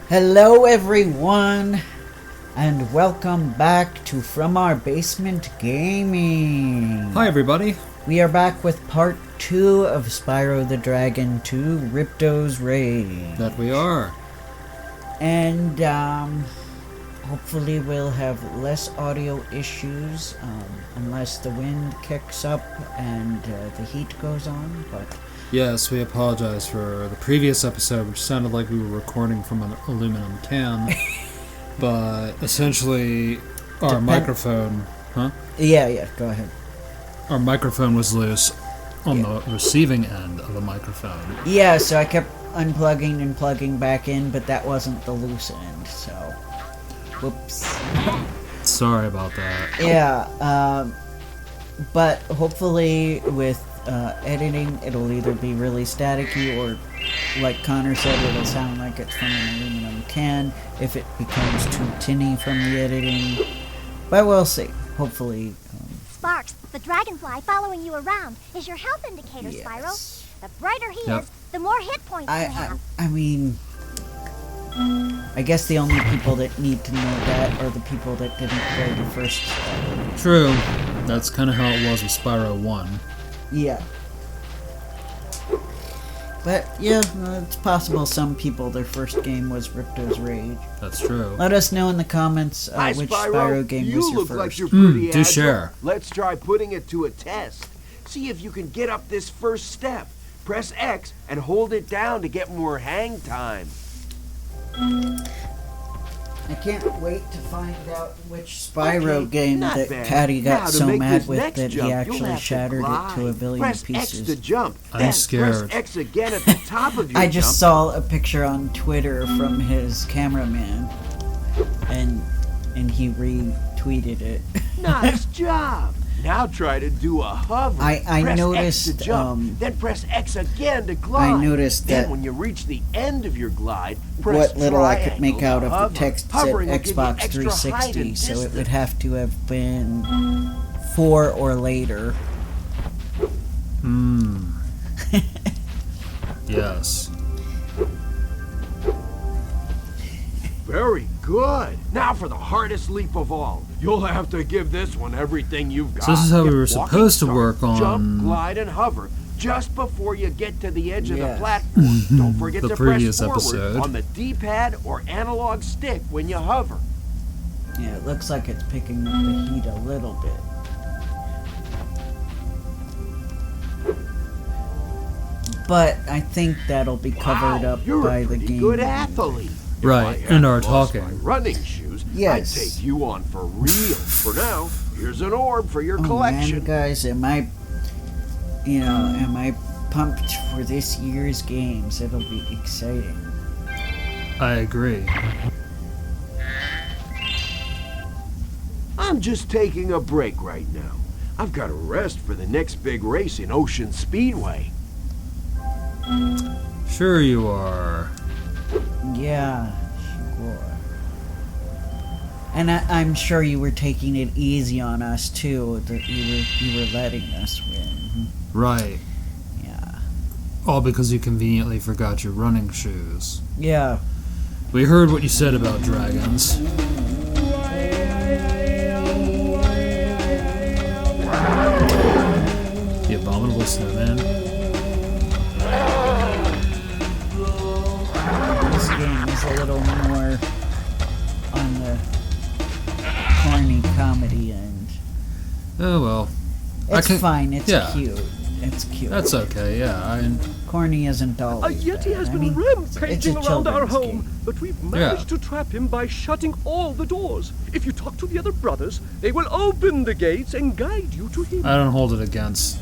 Hello everyone, and welcome back to From Our Basement Gaming. Hi everybody. We are back with part 2 of Spyro the Dragon 2, Ripto's Rage. That we are. And hopefully we'll have less audio issues, unless the wind kicks up and the heat goes on, but... Yes, we apologize for the previous episode, which sounded like we were recording from an aluminum can. But essentially, our microphone... Huh? Yeah, go ahead. Our microphone was loose on the receiving end of the microphone. Yeah, so I kept unplugging and plugging back in, but that wasn't the loose end, so... Whoops. Sorry about that. Yeah, but hopefully with editing, it'll either be really staticky or, like Connor said, it'll sound like it's from an aluminum can if it becomes too tinny from the editing. But we'll see. Hopefully. Sparks, the dragonfly following you around is your health indicator, Yes. Spyro. The brighter he is, the more hit points you have. I mean, I guess the only people that need to know that are the people that didn't play the first Spyro. True. That's kind of how it was with Spyro 1. Yeah. But, yeah, it's possible some people, their first game was Ripto's Rage. That's true. Let us know in the comments Hi, which Spyro. Spyro game You was your look first. like you're pretty do agile. share. Let's try putting it to a test. See if you can get up this first step. Press X and hold it down to get more hang time. I can't wait to find out which Spyro Okay, game not that bad. Patty Now, got to so make mad this with next that jump, he you'll actually have to shattered it to a glide. billion Press pieces. X to jump. I'm Then scared. Press X again at the top of your I just jump. saw a picture on Twitter from his cameraman, and he retweeted it. Nice job. Now try to do a hover. I press noticed, X to jump, then press X again to glide. I noticed then that when you reach the end of your glide, press what little I could make out triangle to of the hover. text said Hovering will give you Xbox extra height 360, and so it would distance. have to have been 4 or later. Yes. Very good. Now for the hardest leap of all. You'll have to give this one everything you've got. So this is how we Get were walking supposed to start, work on- Jump, glide, and hover just before you get to the edge of the Yes. platform. Don't forget The to previous press forward episode. on the D-pad or analog stick when you hover. Yeah, it looks like it's picking up the heat a little bit. But I think that'll be covered Wow, up you're by a the pretty game. good athlete. If Right, I and hadn't our lost talking. my running shoes, Yes. I'd take you on for real. For now, here's an orb for your Oh collection. man, guys, am I pumped for this year's games? It'll be exciting. I agree. I'm just taking a break right now. I've got to rest for the next big race in Ocean Speedway. Sure you are. Yeah, sure. And I'm sure you were taking it easy on us too. That you were letting us win. Right. Yeah. All because you conveniently forgot your running shoes. Yeah. We heard what you said about dragons. The abominable snowman. This game is a little more on the corny comedy end. Oh well. It's fine. It's yeah. cute. It's cute. That's okay, yeah. Corny isn't A always Yeti bad. has I been mean, rampaging it's a around our children's home, game. but we've managed to trap him by shutting all the doors. If you talk to the other brothers, they will open the gates and guide you to him. I don't hold it against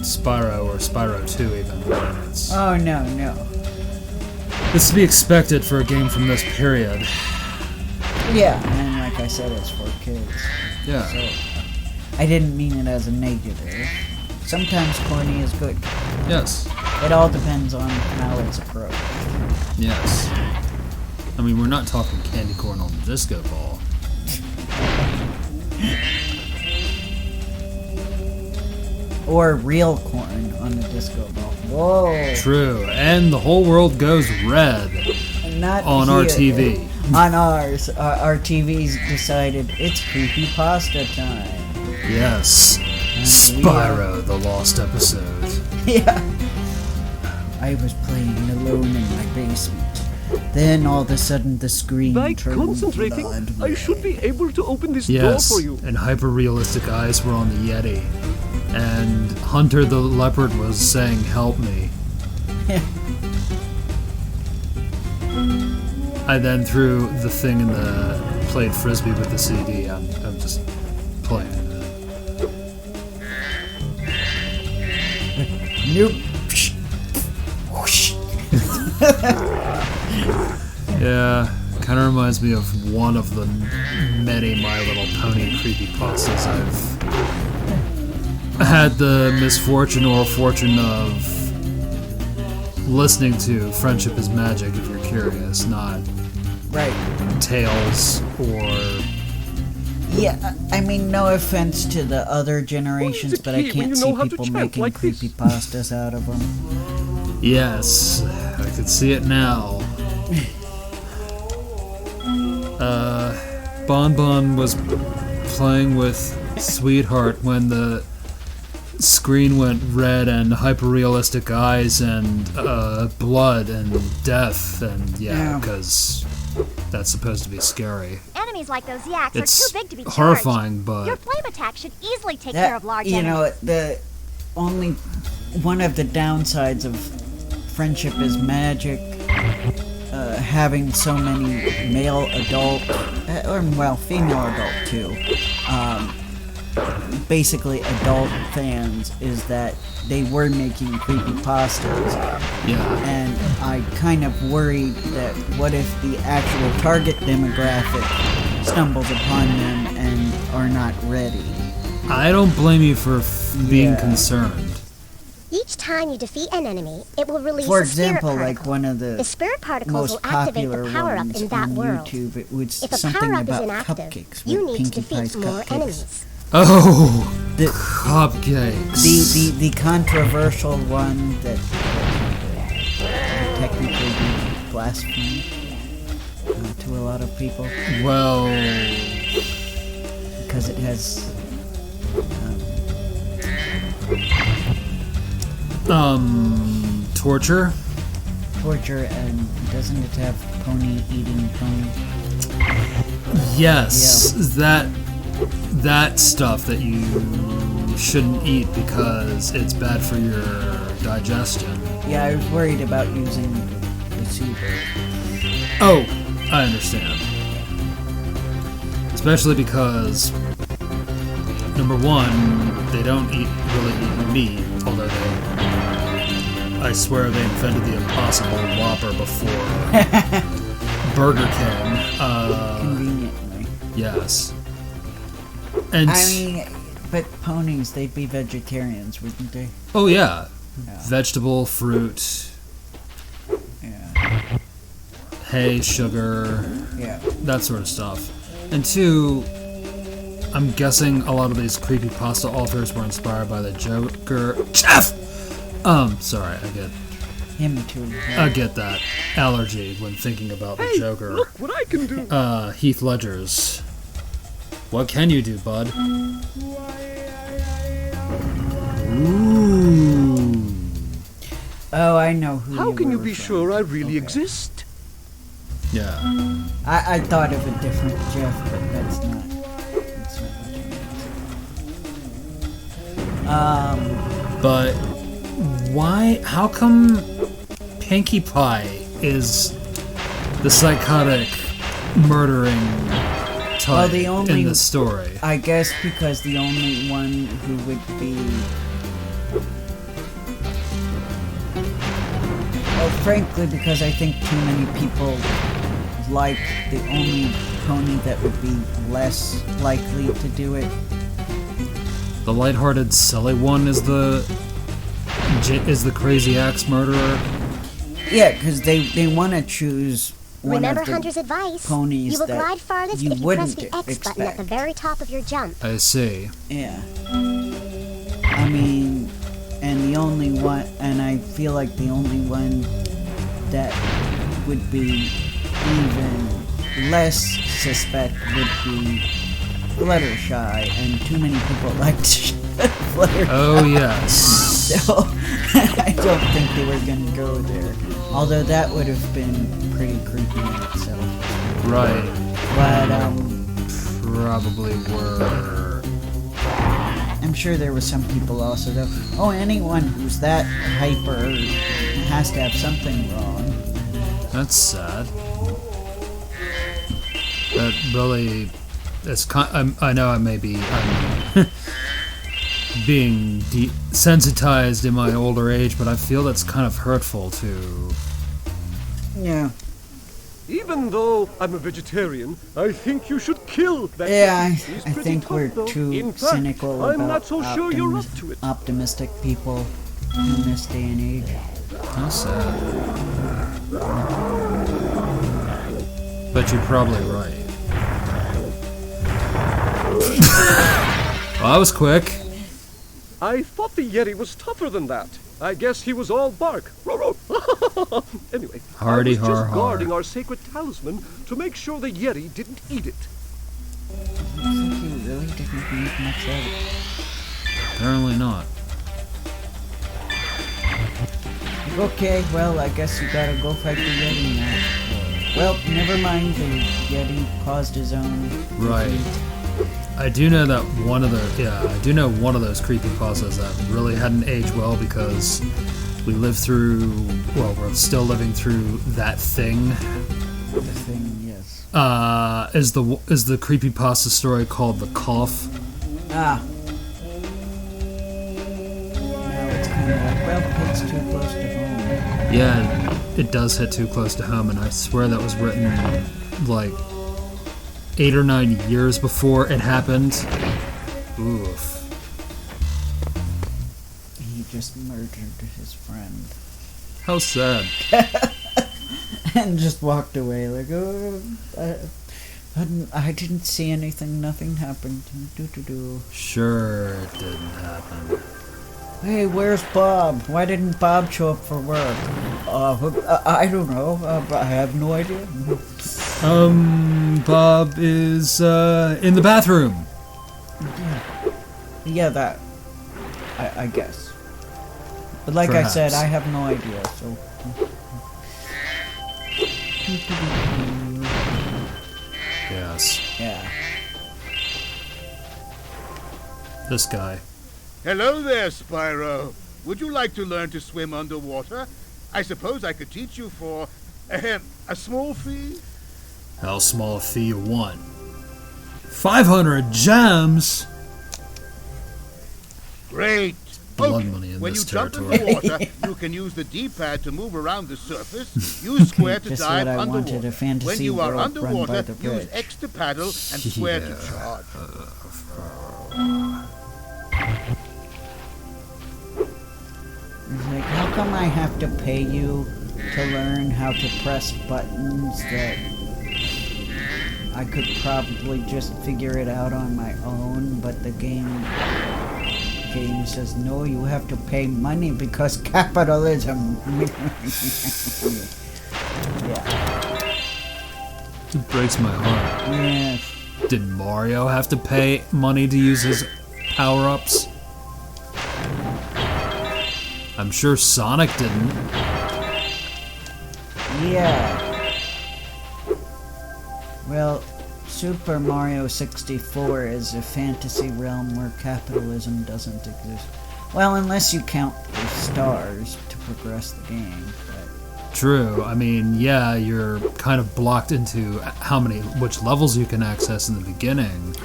Spyro or Spyro 2 even. It's Oh no. to be expected for a game from this period. Yeah, and like I said, it's for kids. Yeah. So I didn't mean it as a negative. Sometimes corny is good. Yes. It all depends on how it's approached. Yes. I mean, we're not talking candy corn on the disco ball. Or real corn on the disco ball. Whoa. True. And the whole world goes red. not on our here. TV. On ours, our TV's decided it's creepypasta time. Yes. And Spyro, the lost episode. Yeah. I was playing alone in my basement. Then all of a sudden the screen By turned concentrating, blood I should be able to open this door Yes, for you. and hyper-realistic eyes were on the Yeti. And Hunter the leopard was saying, "Help me." I then threw the thing in the played frisbee with the CD. I'm just playing it. Nope. Yeah, kind of reminds me of one of the many My Little Pony creepypastas I've had the misfortune or fortune of listening to. Friendship is Magic, if you're curious, not Right. Tales or... Yeah, I mean, no offense to the other generations, Well, it's a but I key when can't you see know how to people chant making like this. creepypastas out of them. Yes, I can see it now. Bon Bon was playing with Sweetheart when the screen went red and hyper-realistic eyes and blood and death and Yeah. because that's supposed to be scary. Enemies like those yaks It's are too big to be charged. horrifying, but Your flame attack should easily take care of large you know, enemies. the only one of the downsides of Friendship is Magic, having so many male adult, or well, female adult too, basically adult fans, is that they were making creepypastas, yeah. and I kind of worried that what if the actual target demographic stumbles upon them and are not ready. I don't blame you for being Yeah. concerned. Each time you defeat an enemy, it will release For a spirit example, particle. like one of The the spirit particles most will activate popular the power-up ones in that on world. YouTube, it was If a something power-up is about inactive, cupcakes you with need Pinkie to Pie's defeat more cupcakes. enemies. Oh, The, cupcakes. the controversial one that technically be blasphemy to a lot of people Well, because it has torture? torture, and doesn't it have pony eating pony? Yes, that stuff that you shouldn't eat because it's bad for your digestion. Yeah, I was worried about using the super. Oh, I understand. Especially because, number one, they don't really eat meat, although I swear they invented the Impossible Whopper before Burger King. Conveniently. Yes. And I mean, but ponies, they'd be vegetarians, wouldn't they? oh yeah, Yeah. vegetable, fruit, Yeah. hay, sugar, Yeah. that sort of stuff. And two, I'm guessing a lot of these creepypasta authors were inspired by the Joker. Jeff! Sorry, Him too. I get that allergy when thinking about the Hey, Joker. look what I can do. Heath Ledger's. What can you do, bud? Ooh. Oh, I know who. How can you were be referring sure I to. really Okay. exist? Yeah. I thought of a different Jeff, but that's not what you meant. But why? How come Pinkie Pie is the psychotic murdering type Well, the only- in the story? I guess because the only one who would be. Well, frankly, because I think too many people like the only pony that would be less likely to do it. The lighthearted, silly one is the crazy axe murderer. Yeah, because they want to choose one Remember of the Hunter's advice. ponies You will that glide farthest you if you press wouldn't the X button at the expect. very top of your jump. I see. Yeah. I mean, and the only one, and I feel like the only one that would be less suspect would be Fluttershy, and too many people liked Fluttershy. Oh, yes. So, I don't think they were gonna go there. Although that would have been pretty creepy in itself. Right. But, Probably were. I'm sure there was some people also, though. Oh, anyone who's that hyper has to have something wrong. That's sad. That really... I know I'm being desensitized in my older age, but I feel that's kind of hurtful too. Yeah. Even though I'm a vegetarian, I think you should kill that. Yeah, I He's pretty think tough, we're though. too In fact, cynical I'm about not so sure you're up to it. optimistic people in this day and age. That's sad. But you're probably right. Well, that was quick. I thought the Yeti was tougher than that. I guess he was all bark. Anyway, Hardy I was har just har. guarding our sacred talisman to make sure the Yeti didn't eat it. Looks like you really didn't make much of it. Apparently not. Okay, well, I guess you gotta go fight the Yeti now. Well, never mind, the Yeti caused his own... Right. I do know that one of those creepypastas that really hadn't aged well because we lived through, well, we're still living through that thing. The thing, yes. Is the creepypasta story called The Cough? Ah. Now it's kind of like, well, it's too close to home. Yeah, it does hit too close to home, and I swear that was written like 8 or 9 years before it happened. Oof. He just murdered his friend. How sad. And just walked away like, oh, I didn't see anything, nothing happened. Do. Sure, it didn't happen. Hey, where's Bob? Why didn't Bob show up for work? I don't know. I have no idea. Bob is in the bathroom. Yeah, that. I guess. But like Perhaps. I said, I have no idea, so... Yes. Yeah. This guy. Hello there, Spyro. Would you like to learn to swim underwater? I suppose I could teach you for a small fee. How small a fee you want? 500 gems? Great. Blood money in when this you jump territory. in the water, you can use the D-pad to move around the surface. Use square to Just dive what I underwater. wanted, a fantasy When you are world run by underwater, the use bridge. X to paddle and square to Yeah. charge. It's like, how come I have to pay you to learn how to press buttons that I could probably just figure it out on my own, but the game says, no, you have to pay money because capitalism. Yeah. It breaks my heart. Yes. Did Mario have to pay money to use his power-ups? I'm sure Sonic didn't. Yeah. Well, Super Mario 64 is a fantasy realm where capitalism doesn't exist. Well, unless you count the stars to progress the game. But True. I mean, yeah, you're kind of blocked into which levels you can access in the beginning.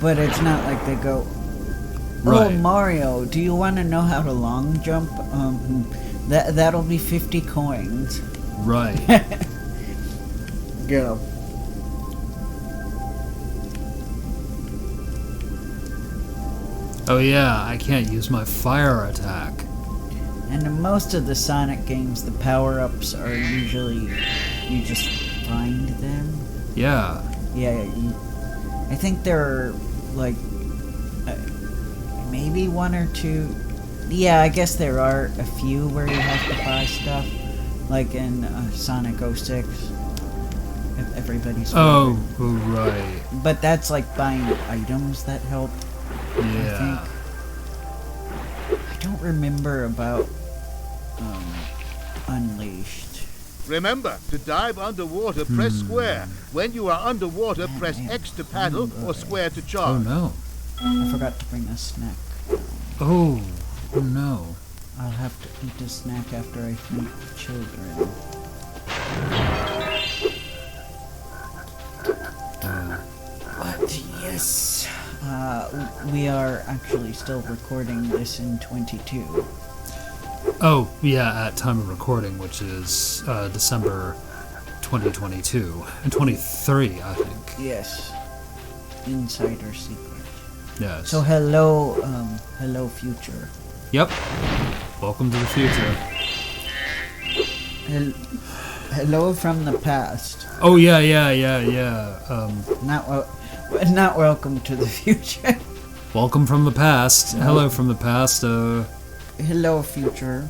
But it's not like they go, oh, Right. Mario, do you want to know how to long jump? That'll be 50 coins. Right. Go. Oh yeah, I can't use my fire attack. And in most of the Sonic games, the power-ups are usually, you just find them. Yeah. Yeah, I think there are, like, maybe one or two. Yeah, I guess there are a few where you have to buy stuff, like in Sonic 06. everybody's Oh, favorite. right. But that's like buying items that help, I Yeah. think. I don't remember about Unleashed. Remember, to dive underwater, press square. When you are underwater, press X to paddle or square to Oh charge. no. I forgot to bring a snack. Oh. Oh no. I'll have to eat a snack after I feed the children. But yes, we are actually still recording this in 22. Oh, yeah, at time of recording, which is December 2022. And 23, I think. Yes. Insider secret. Yes. So hello, hello future. Yep. Welcome to the future. Hello from the past. Oh, yeah. Not welcome to the future. Welcome from the past. Hello from the past. Hello future.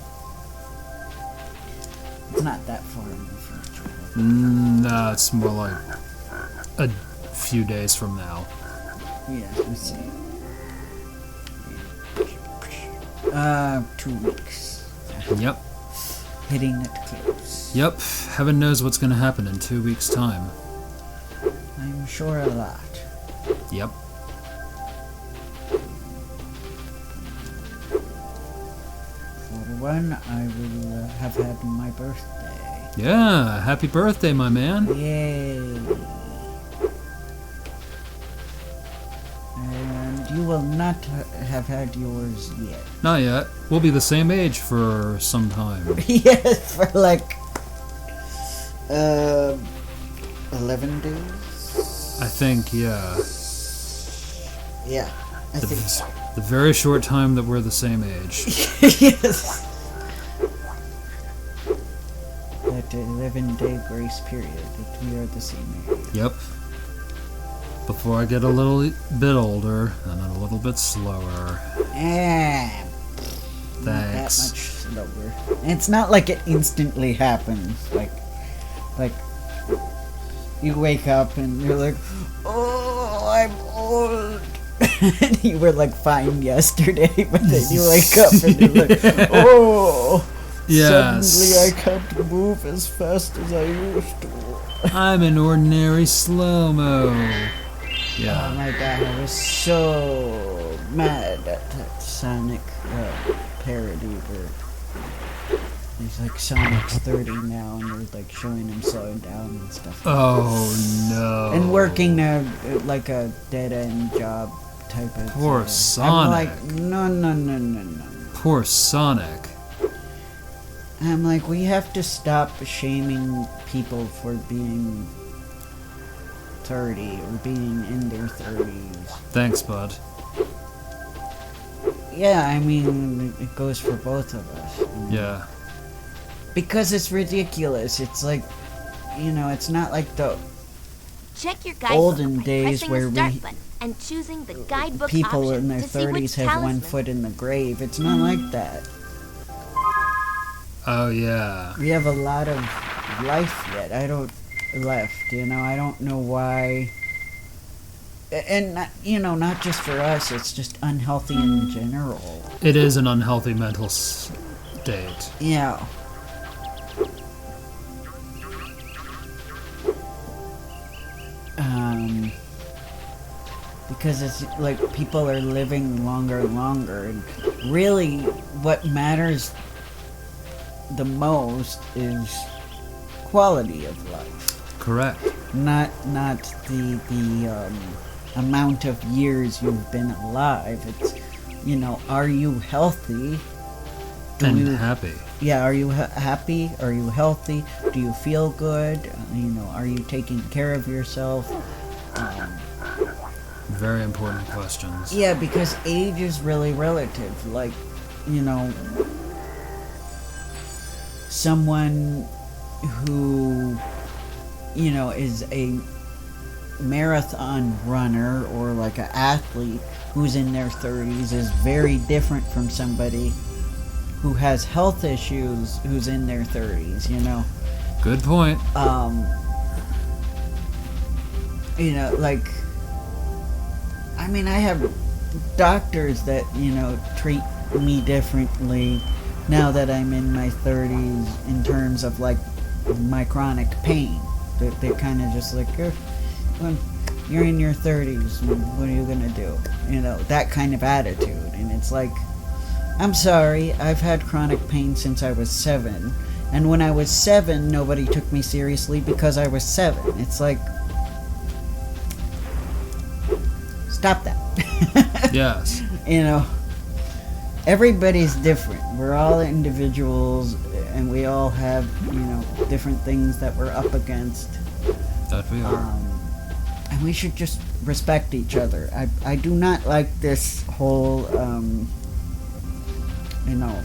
It's not that far in the future. No, it's more like a few days from now. Yeah, let's see. 2 weeks. Yep. Hitting it close. Yep. Heaven knows what's going to happen in 2 weeks' time. I'm sure a lot. Yep. For one, I will have had my birthday. Yeah. Happy birthday, my man. Yay! And you will not have had yours yet. Not yet. We'll be the same age for some time. Yes, for like 11 days. I think, yeah. Yeah, I think so. The very short time that we're the same age. Yes. That 11-day grace period that we are the same age. Yep. Before I get a little bit older and a little bit slower. Ah, not that Thanks. much slower. And it's not like it instantly happens. Like you wake up and you're like, oh, I'm old. And you were like fine yesterday, but then you wake up and you're like, oh, Yes. suddenly I can't move as fast as I used to. I'm an ordinary slow-mo. Oh Yeah. my god, I was so mad at that Sonic parody where he's like Sonic's 30 now and they're like showing him slowing down and stuff. Oh no. And working like a dead-end job type of Poor I'm Sonic. like, no. Poor Sonic. I'm like, we have to stop shaming people for being 30 or being in their 30s. Thanks, bud. Yeah, I mean, it goes for both of us. Yeah. Because it's ridiculous. It's like, it's not like the Check your guidebook olden by days pressing where the start we button and choosing the guidebook people option in their to see which 30s have one talisman. foot in the grave. It's not like that. Oh yeah. We have a lot of life yet. I don't know why. And not just for us. It's just unhealthy in general. It is an unhealthy mental state. Yeah. Because it's like people are living longer and longer, and really what matters the most is quality of life. Correct. Not the amount of years you've been alive. It's, are you healthy? And happy. Yeah, are you happy? Are you healthy? Do you feel good? Are you taking care of yourself? Very important questions. Yeah, because age is really relative. Like, someone who, is a marathon runner or like an athlete who's in their 30s is very different from somebody who has health issues who's in their 30s, Good point. you know, like, I mean, I have doctors that, you know, treat me differently now that I'm in my 30s in terms of, like, my chronic pain. They're kind of just like, when you're in your 30s, what are you going to do? You know, that kind of attitude. And it's like, I'm sorry, I've had chronic pain since I was 7. And when I was 7, nobody took me seriously because I was 7. It's like, stop that. Yes. You know, everybody's different. We're all individuals, and we all have, you know, different things that we're up against. That we are. And we should just respect each other. I do not like this whole, you know,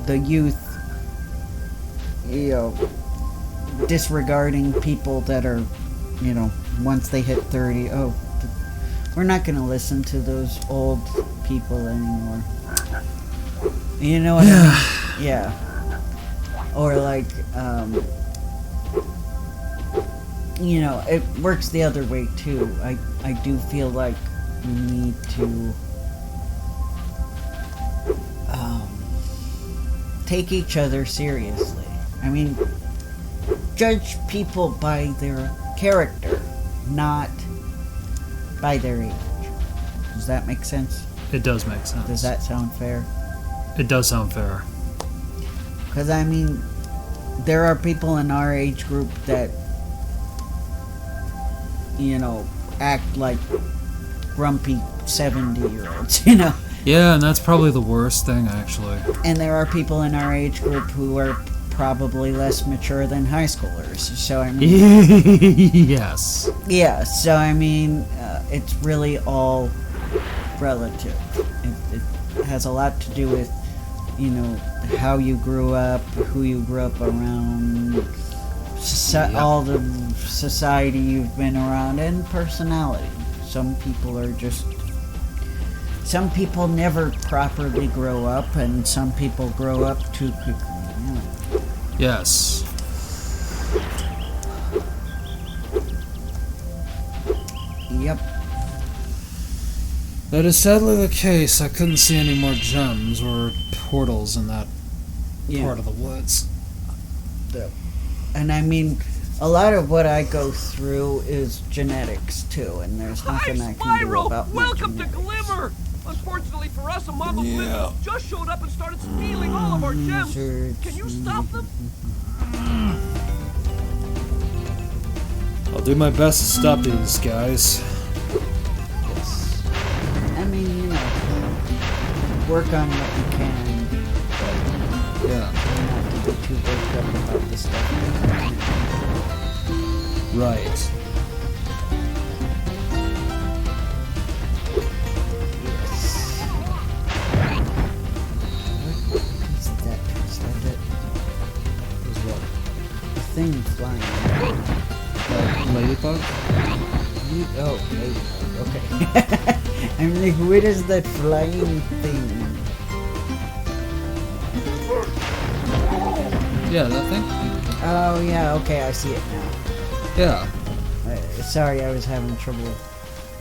the youth, you know, disregarding people that are, you know, once they hit 30, we're not going to listen to those old people anymore. You know what I mean? Yeah. Or like, you know, it works the other way too. I do feel like we need to take each other seriously. I mean, judge people by their character, not by their age. Does that make sense? It does make sense. Does that sound fair? It does sound fair. Because, I mean, there are people in our age group that, you know, act like grumpy 70-year-olds, you know? Yeah, and that's probably the worst thing, actually. And there are people in our age group who are probably less mature than high schoolers. So, I mean... Yes. Yeah, so, I mean, it's really all relative. It has a lot to do with, you know, how you grew up, who you grew up around, all the society you've been around, and personality. Some people never properly grow up, and some people grow up too quickly. You know? Yes. Yep. That is sadly the case. I couldn't see any more gems or portals in that part of the woods. And I mean, a lot of what I go through is genetics too, and there's nothing I can do about my Welcome to genetics. Glimmer! Unfortunately for us, a mob of wizards just showed up and started stealing all of our gems. Can you stop them? I'll do my best to stop these guys. Yes. I mean, you know, work on what you can, but Yeah. not to be too worked up about this stuff. Right. Yes. What is that? Is that it? Is what? The thing flying. Ladybug? Oh, ladybug. Okay. I'm like, what is that flying thing? Yeah, that thing? Oh, yeah, okay, I see it now. Yeah. Sorry, I was having trouble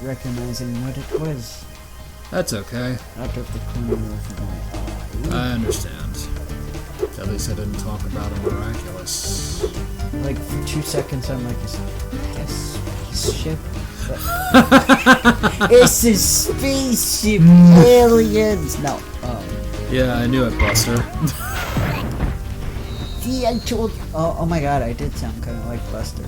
recognizing what it was That's okay. out of the corner of my eye. I understand. At least I didn't talk about a miraculous. Like, for 2 seconds, I'm like, is it a spaceship? It's a spaceship! Aliens! No. Yeah, I knew it, Buster. See, I told you. Oh my god, I did sound kind of like Buster.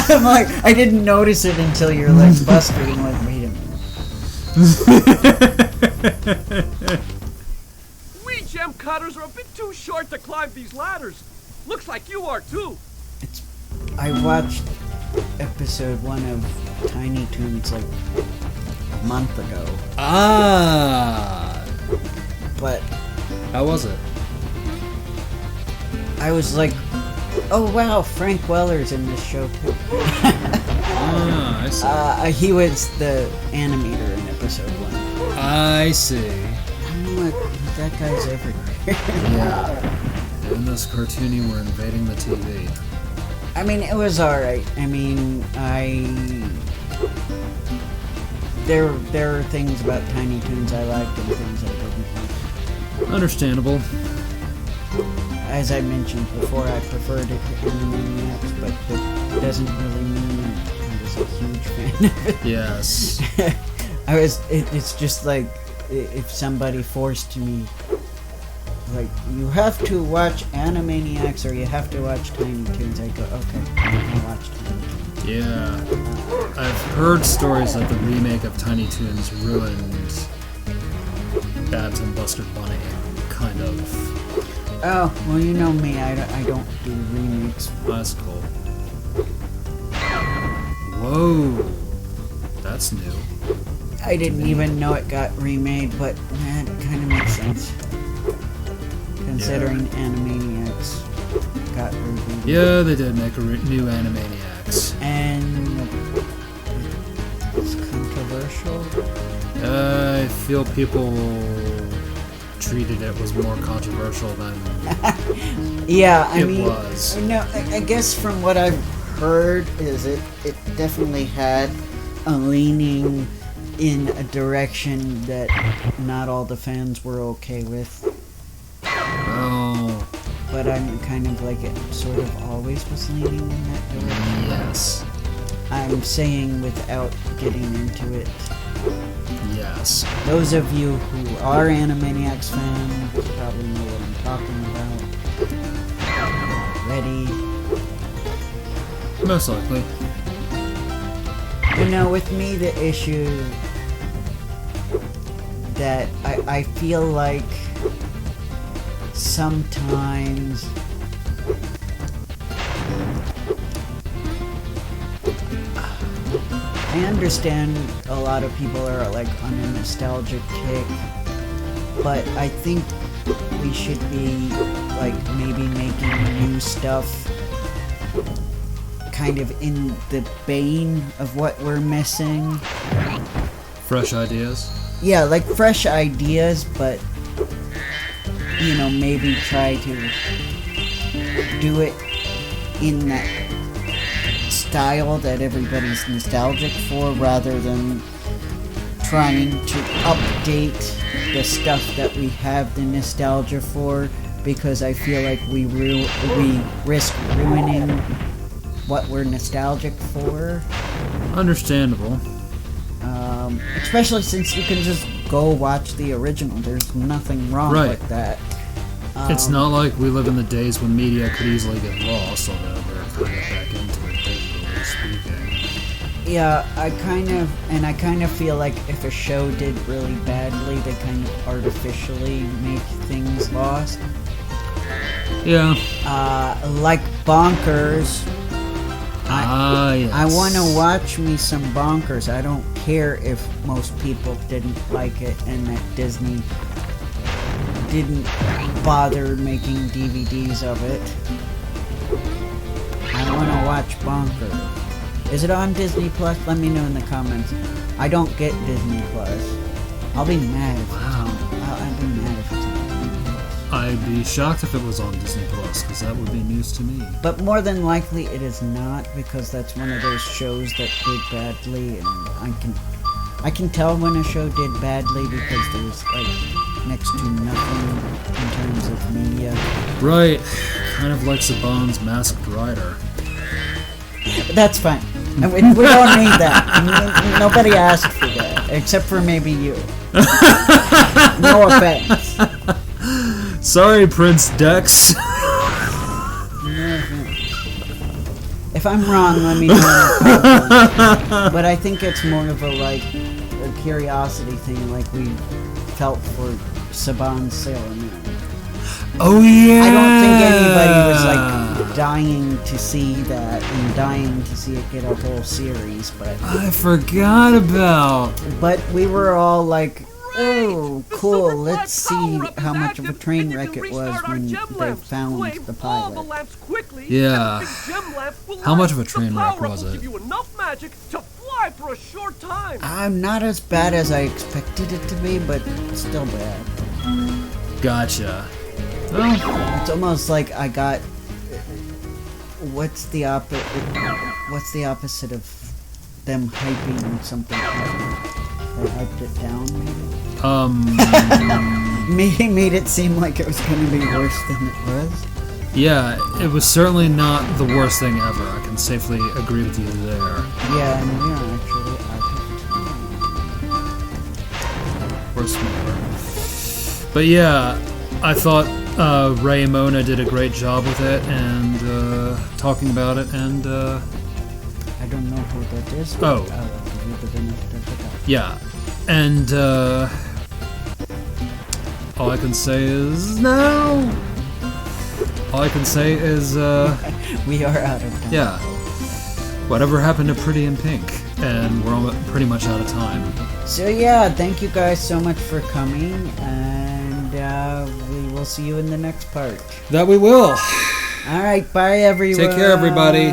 I'm like, I didn't notice it until you're like Buster. I'm like, wait a minute. We gem cutters are a bit too short to climb these ladders. Looks like you are too. I watched episode 1 of Tiny Toons like a month ago, Ah! but How was it? I was like, oh wow, Frank Weller's in this show too. Ah, I see. He was the animator in episode 1. I see. I'm like, that guy's everywhere. Yeah. In this cartoony, we're invading the TV. I mean, it was alright. I mean, there are things about Tiny Toons I liked and things I didn't. Understandable. As I mentioned before, I preferred it to Animaniacs, but that doesn't really mean I was a huge fan of it. Yes. It's just like if somebody forced me, like, you have to watch Animaniacs or you have to watch Tiny Toons, I go, okay, I'll watch Tiny Toons. Yeah. I've heard stories that the remake of Tiny Toons ruined Babs and Buster Bunny, kind of. Oh, well, you know me, I don't do remakes. That's cool. Whoa. That's new. I didn't even know it got remade, but that kind of makes sense. Considering Animaniacs got rebooted. Yeah, they did make a new Animaniacs. And it's controversial. I feel people treated it was more controversial than Yeah, I it mean, was. No, I guess from what I've heard is it definitely had a leaning in a direction that not all the fans were okay with. Oh, But I'm kind of like it sort of always was leaning in that direction. yes. I'm saying without getting into it. Yes. Those of you who are Animaniacs fans probably know what I'm talking about. Ready? Most likely. You know, with me, the issue that I feel like sometimes I understand a lot of people are like on a nostalgic kick, but I think we should be like maybe making new stuff kind of in the vein of what we're missing. Fresh ideas. Yeah, like fresh ideas, but you know, maybe try to do it in that style that everybody's nostalgic for, rather than trying to update the stuff that we have the nostalgia for, because I feel like we risk ruining what we're nostalgic for. Understandable. Especially since you can just go watch the original. There's nothing wrong Right. with that. It's not like we live in the days when media could easily get lost, although we're kind of back into it, digitally speaking. Yeah, I kind of feel like if a show did really badly, they kind of artificially make things lost. Yeah. Like Bonkers. Yes. I want to watch me some Bonkers. I don't care if most people didn't like it and that Disney didn't bother making DVDs of it. I want to watch Bonkers. Is it on Disney Plus? Let me know in the comments. I don't get Disney Plus. I'll be mad if it's on. I'll be mad if it's on Disney Plus. I'd be shocked if it was on Disney Plus, because that would be news to me. But more than likely it is not, because that's one of those shows that did badly, and I can tell when a show did badly because there's like next to nothing in terms of media. Right. Kind of like Saban's Masked Rider. That's fine. And we don't need that. Nobody asked for that, except for maybe you. No offense. Sorry, Prince Dex. If I'm wrong, let me know in the comments. But I think it's more of a curiosity thing, like we felt for Saban's Sailor Moon. Oh yeah. I don't think anybody was like dying to see that and dying to see it get a whole series, but I forgot about. But we were all like, oh, cool, let's see how much of a train wreck it was when they found the pilot. Yeah. How much of a train wreck was it? I'm not as bad as I expected it to be, but still bad. Gotcha. Well, It's almost like I got what's the opposite of them hyping something up? They hyped it down, maybe? Made it seem like it was going to be worse than it was? Yeah, it was certainly not the worst thing ever. I can safely agree with you there. Yeah, actually, Worst thing ever. But yeah, I thought Ray and Mona did a great job with it and talking about it, and I don't know who that is. Oh. But I'll give you the benefit of the doubt. yeah, and all I can say is no. All I can say is We are out of time. yeah. Whatever happened to Pretty in Pink? And we're all pretty much out of time. So yeah, thank you guys so much for coming, and we will see you in the next part. That we will. Alright, bye everyone. Take care, everybody.